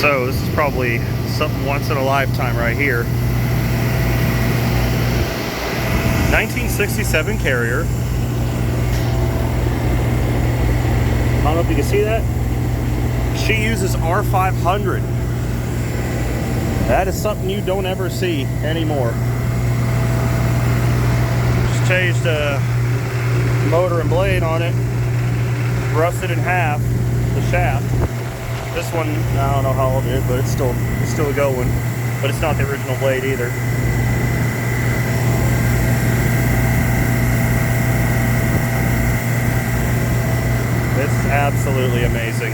So this is probably something once in a lifetime right here. 1967 Carrier. I don't know if you can see that. She uses R500. That is something you don't ever see anymore. Just changed the motor and blade on it. Rusted in half, the shaft. This one, I don't know how old it is, but it's still going. But it's not the original blade either. It's absolutely amazing.